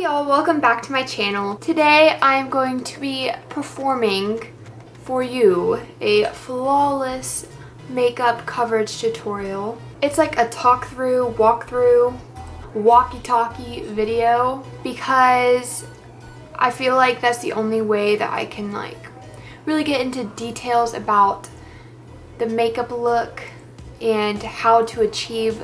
y'all, welcome back to my channel. Today I'm going to be performing for you a flawless makeup coverage tutorial. It's like a talk-through, walk-through, walkie-talkie video because I feel like that's the only way that I can really get into details about the makeup look and how to achieve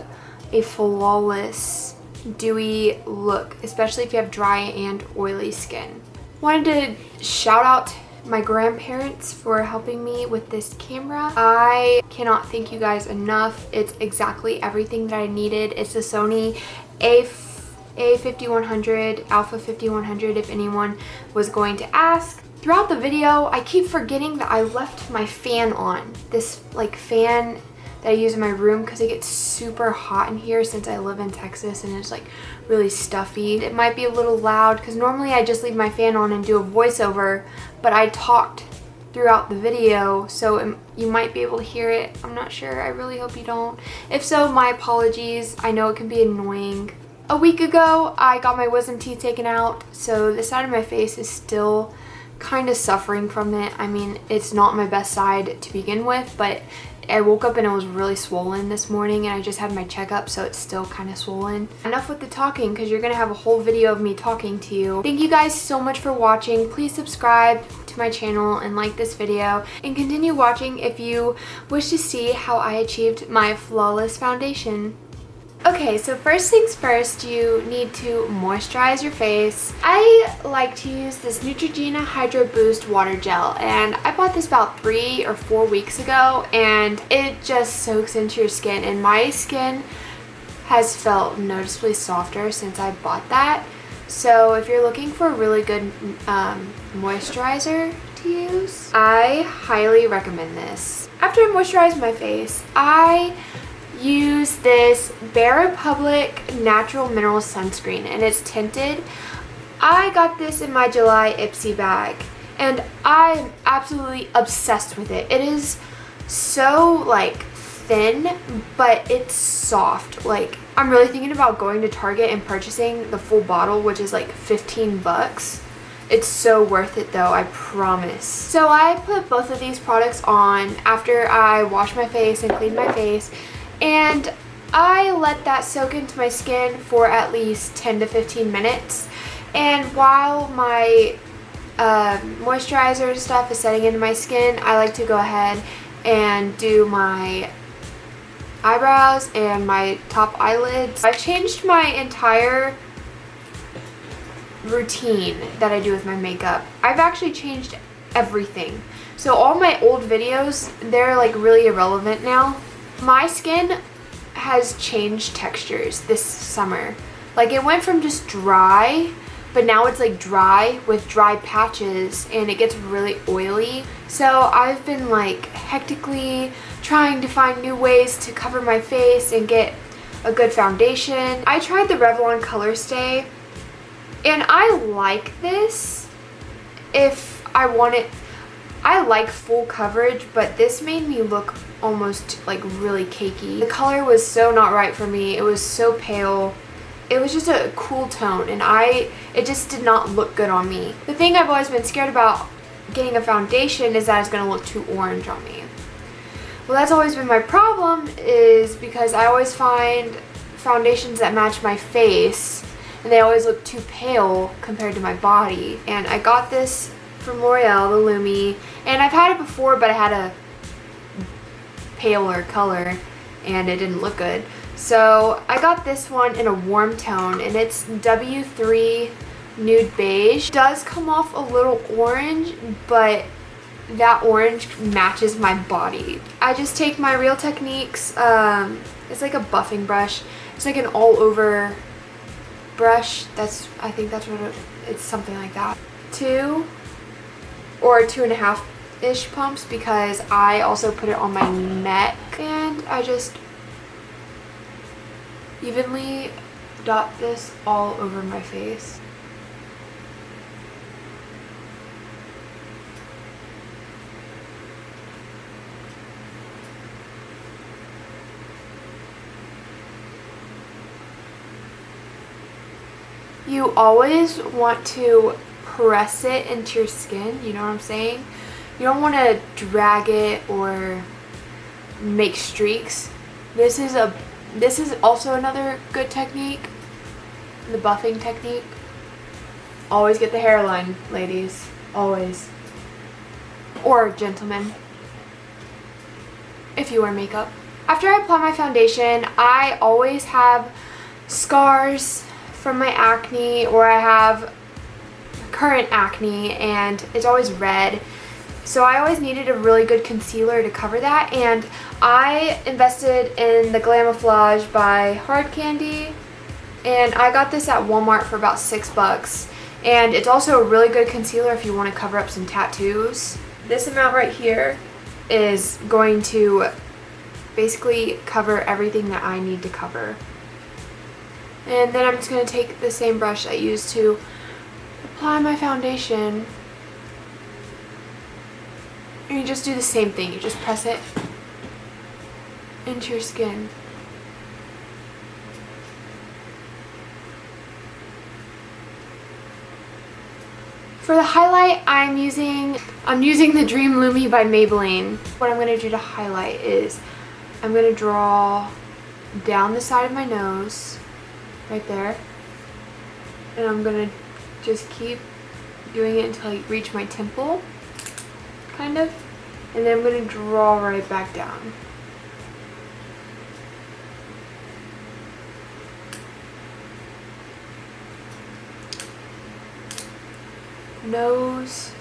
a flawless dewy look, especially if you have dry and oily skin. Wanted to shout out my grandparents for helping me with this camera. I cannot thank you guys enough. It's exactly everything that I needed. It's the Sony A5100, Alpha 5100 if anyone was going to ask. Throughout the video, I keep forgetting that I left my fan on. This fan that I use in my room because it gets super hot in here since I live in Texas and it's really stuffy. It might be a little loud because normally I just leave my fan on and do a voiceover, but I talked throughout the video, so you might be able to hear it. I'm not sure. I really hope you don't. If so, my apologies. I know it can be annoying. A week ago, I got my wisdom teeth taken out, so the side of my face is still kind of suffering from it. I mean, it's not my best side to begin with, but I woke up and it was really swollen this morning and I just had my checkup, so it's still kind of swollen. Enough with the talking because you're gonna have a whole video of me talking to you. Thank you guys so much for watching. Please subscribe to my channel and like this video and continue watching if you wish to see how I achieved my flawless foundation. Okay, so first things first, you need to moisturize your face. I like to use this Neutrogena Hydro Boost Water Gel, and I bought this about 3 or 4 weeks ago, and it just soaks into your skin, and my skin has felt noticeably softer since I bought that. So if you're looking for a really good moisturizer to use, I highly recommend this. After I moisturize my face, I use this Bare Republic Natural Mineral Sunscreen, and it's tinted. I got this in my July Ipsy bag and I'm absolutely obsessed with it. It is so thin, but it's soft. I'm really thinking about going to Target and purchasing the full bottle, which is 15 bucks. It's so worth it though, I promise. So I put both of these products on after I wash my face and clean my face, and I let that soak into my skin for at least 10 to 15 minutes. And while my moisturizer and stuff is setting into my skin, I like to go ahead and do my eyebrows and my top eyelids. I've changed my entire routine that I do with my makeup. I've actually changed everything. So all my old videos, they're really irrelevant now. My skin has changed textures this summer. It went from just dry, but now it's dry with dry patches and it gets really oily. So I've been hectically trying to find new ways to cover my face and get a good foundation. I tried the Revlon Color Stay and I like this if I want it. I like full coverage, but this made me look almost really cakey. The color was so not right for me. It was so pale. It was just a cool tone and it just did not look good on me. The thing I've always been scared about getting a foundation is that it's going to look too orange on me. Well, that's always been my problem, is because I always find foundations that match my face and they always look too pale compared to my body. And I got this from L'Oreal, the Lumi, and I've had it before, but I had a paler color and it didn't look good. So I got this one in a warm tone, and it's W3 Nude Beige. It does come off a little orange, but that orange matches my body. I just take my Real Techniques, it's like a buffing brush. It's like an all-over brush. I think that's what it's something like that. 2 or 2.5-ish pumps, because I also put it on my neck, and I just evenly dot this all over my face. you always want to press it into your skin, you know what I'm saying? You don't want to drag it or make streaks. This is also another good technique, the buffing technique. Always get the hairline, ladies, always. Or gentlemen, if you wear makeup. After I apply my foundation, I always have scars from my acne, or I have current acne and it's always red. So I always needed a really good concealer to cover that, and I invested in the Glamoflauge by Hard Candy, and I got this at Walmart for about $6. And it's also a really good concealer if you want to cover up some tattoos. This amount right here is going to basically cover everything that I need to cover. And then I'm just going to take the same brush I used to apply my foundation. And you just do the same thing. You just press it into your skin. For the highlight, I'm using the Dream Lumi by Maybelline. What I'm going to do to highlight is I'm going to draw down the side of my nose, right there. And I'm going to just keep doing it until I reach my temple, kind of. And then I'm going to draw right back down. Nose,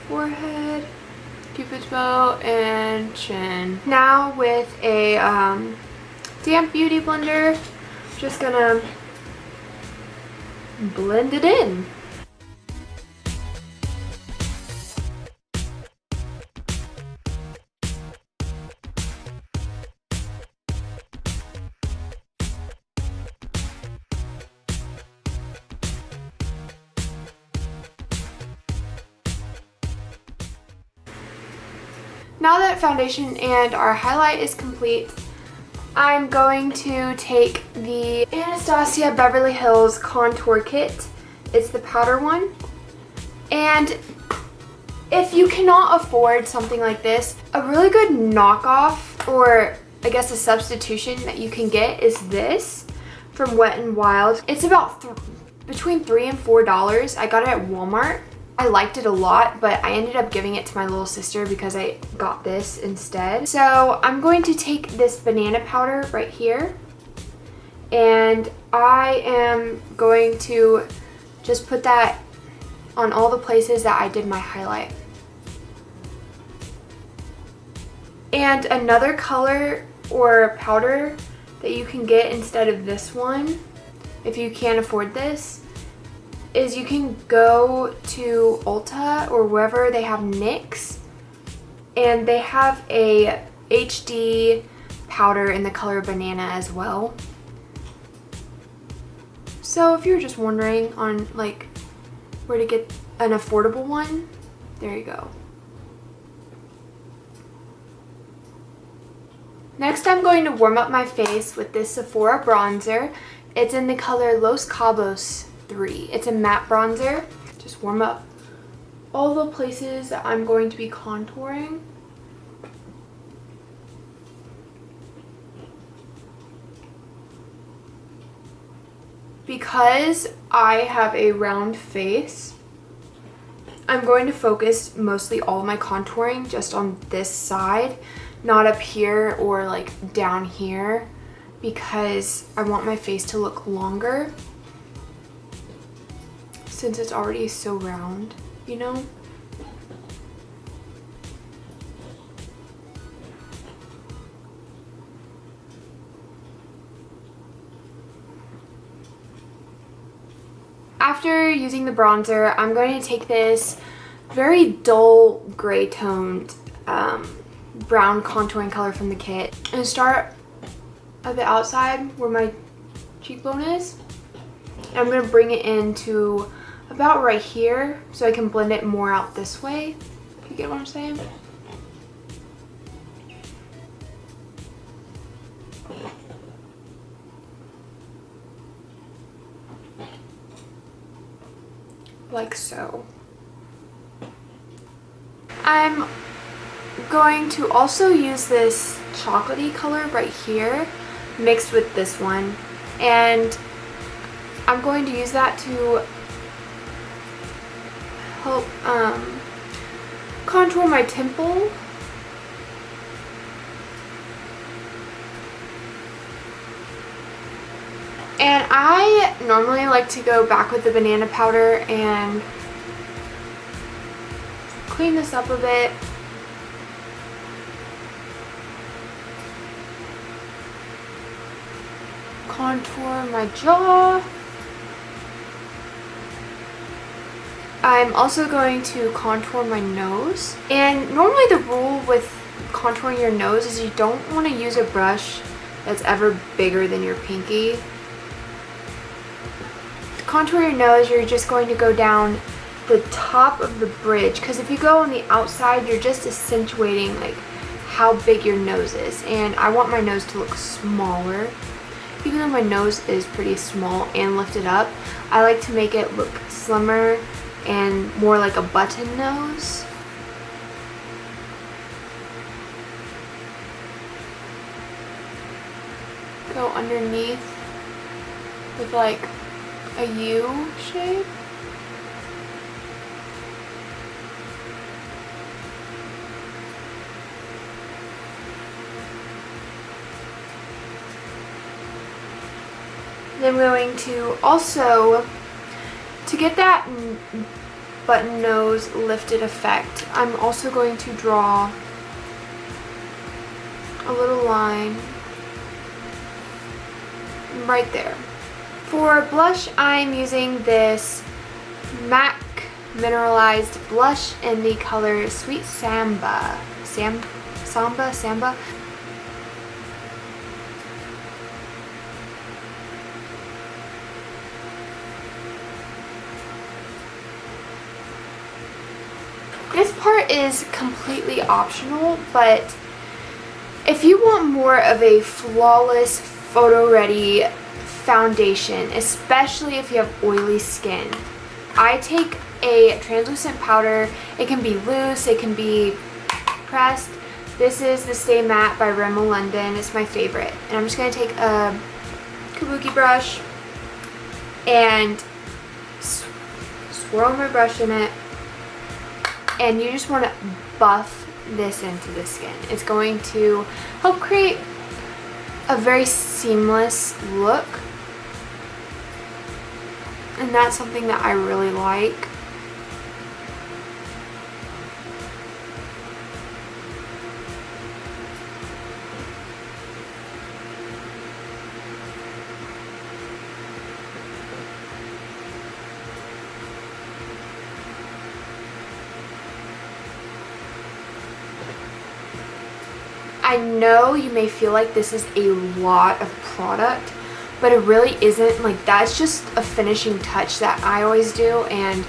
forehead, Cupid's bow, and chin. Now with a damp beauty blender, just gonna blend it in. Now that foundation and our highlight is complete, I'm going to take the Anastasia Beverly Hills Contour Kit. It's the powder one. And if you cannot afford something like this, a really good knockoff, or I guess a substitution that you can get, is this from Wet n Wild. It's about between $3 and $4. I got it at Walmart. I liked it a lot, but I ended up giving it to my little sister because I got this instead. So I'm going to take this banana powder right here, and I am going to just put that on all the places that I did my highlight. And another color or powder that you can get instead of this one, if you can't afford this, is you can go to Ulta or wherever they have NYX, and they have a HD powder in the color banana as well. So if you're just wondering on like where to get an affordable one, there you go. Next, I'm going to warm up my face with this Sephora bronzer. It's in the color Los Cabos 3. It's a matte bronzer. Just warm up all the places that I'm going to be contouring. Because I have a round face, I'm going to focus mostly all of my contouring just on this side, not up here or like down here, because I want my face to look longer since it's already so round, you know? After using the bronzer, I'm going to take this very dull gray toned brown contouring color from the kit and start at the outside where my cheekbone is. And I'm going to bring it into about right here so I can blend it more out this way. You get what I'm saying? like so. I'm going to also use this chocolatey color right here mixed with this one, and I'm going to use that to help contour my temple. And I normally like to go back with the banana powder and clean this up a bit. Contour my jaw. I'm also going to contour my nose. And normally the rule with contouring your nose is you don't want to use a brush that's ever bigger than your pinky. To contour your nose, you're just going to go down the top of the bridge, because if you go on the outside, you're just accentuating like how big your nose is, and I want my nose to look smaller. Even though my nose is pretty small and lifted up, I like to make it look slimmer and more like a button nose. Go underneath with like a U shape. Then I'm going to also, to get that button nose lifted effect, I'm also going to draw a little line right there. For blush, I'm using this MAC mineralized blush in the color Sweet Samba. Samba? This part is completely optional, but if you want more of a flawless, photo-ready foundation, especially if you have oily skin, I take a translucent powder. It can be loose, it can be pressed. This is the Stay Matte by Rimmel London. It's my favorite. And I'm just going to take a kabuki brush and swirl my brush in it. And you just want to buff this into the skin. It's going to help create a very seamless look. And that's something that I really like. I know you may feel like this is a lot of product, but it really isn't. Like, that's just a finishing touch that I always do, and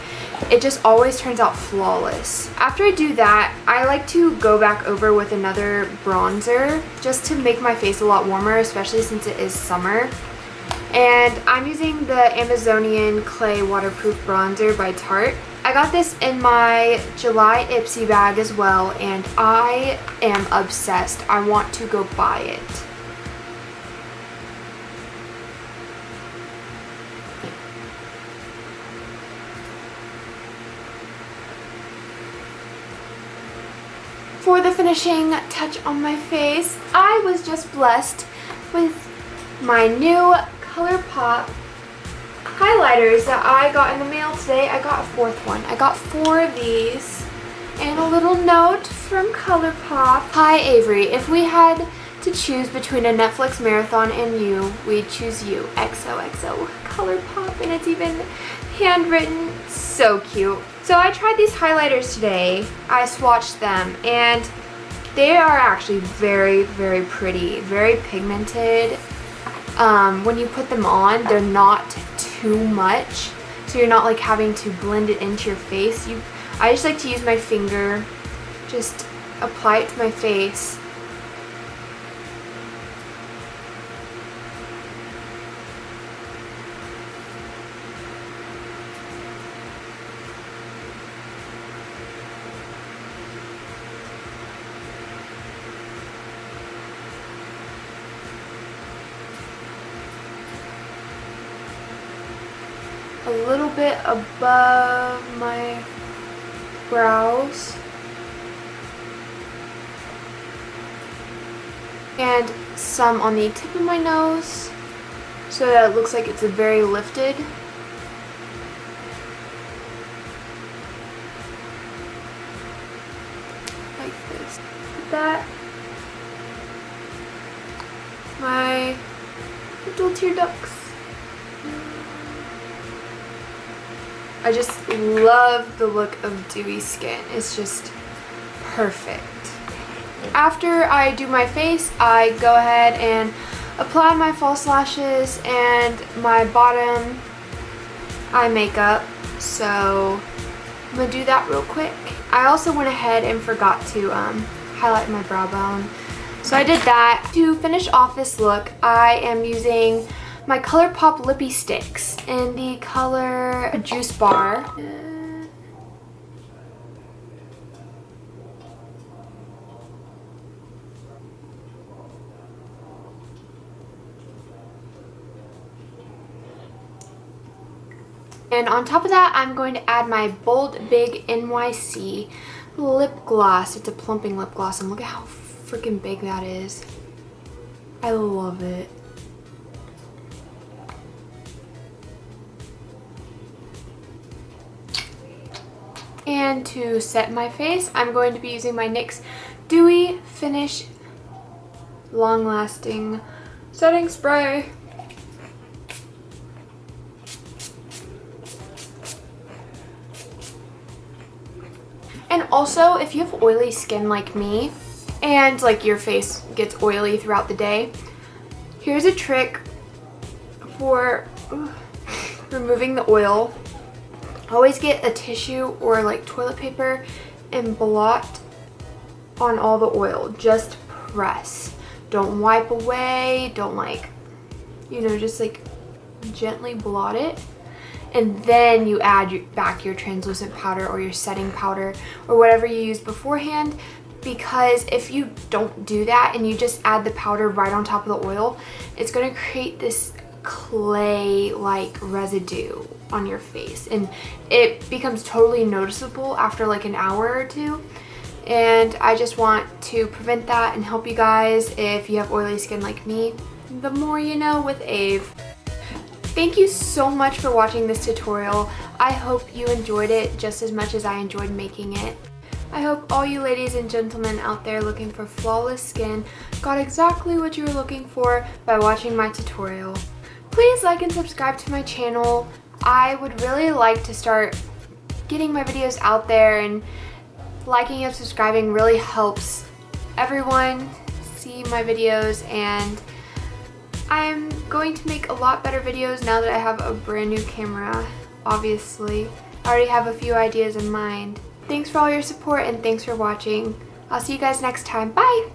it just always turns out flawless. After I do that, I like to go back over with another bronzer just to make my face a lot warmer, especially since it is summer. And I'm using the Amazonian Clay Waterproof Bronzer by Tarte. I got this in my July Ipsy bag as well, and I am obsessed. I want to go buy it. For the finishing touch on my face, I was just blessed with my new ColorPop highlighters that I got in the mail today. I got a fourth one. I got 4 of these and a little note from ColorPop. Hi Avery, if we had to choose between a Netflix marathon and you, we'd choose you. XOXO ColorPop, and it's even handwritten. So cute. So I tried these highlighters today. I swatched them and they are actually very, very pretty, very pigmented. When you put them on, they're not too much, so you're not like having to blend it into your face. I just like to use my finger, just apply it to my face. a little bit above my brows. And some on the tip of my nose so that it looks like it's very lifted. Like this. That. My little tear ducts. I just love the look of dewy skin. It's just perfect. After I do my face, I go ahead and apply my false lashes and my bottom eye makeup. So I'm gonna do that real quick. I also went ahead and forgot to highlight my brow bone. So I did that. To finish off this look, I am using my ColorPop Lippie Stix in the color Juice Bar. And on top of that, I'm going to add my Bold Big NYC lip gloss. It's a plumping lip gloss, and look at how freaking big that is. I love it. And to set my face, I'm going to be using my NYX Dewy Finish Long Lasting Setting Spray. And also, if you have oily skin like me, and like your face gets oily throughout the day, here's a trick for removing the oil. Always get a tissue or like toilet paper and blot on all the oil. Just press. Don't wipe away. Don't like, you know, just like gently blot it. And then you add back your translucent powder or your setting powder or whatever you used beforehand. Because if you don't do that and you just add the powder right on top of the oil, it's going to create this clay-like residue on your face. And it becomes totally noticeable after like an hour or two. And I just want to prevent that and help you guys if you have oily skin like me. The more you know with Ave. Thank you so much for watching this tutorial. I hope you enjoyed it just as much as I enjoyed making it. I hope all you ladies and gentlemen out there looking for flawless skin got exactly what you were looking for by watching my tutorial. Please like and subscribe to my channel. I would really like to start getting my videos out there, and liking and subscribing really helps everyone see my videos, and I'm going to make a lot better videos now that I have a brand new camera, obviously. I already have a few ideas in mind. Thanks for all your support and thanks for watching. I'll see you guys next time. Bye!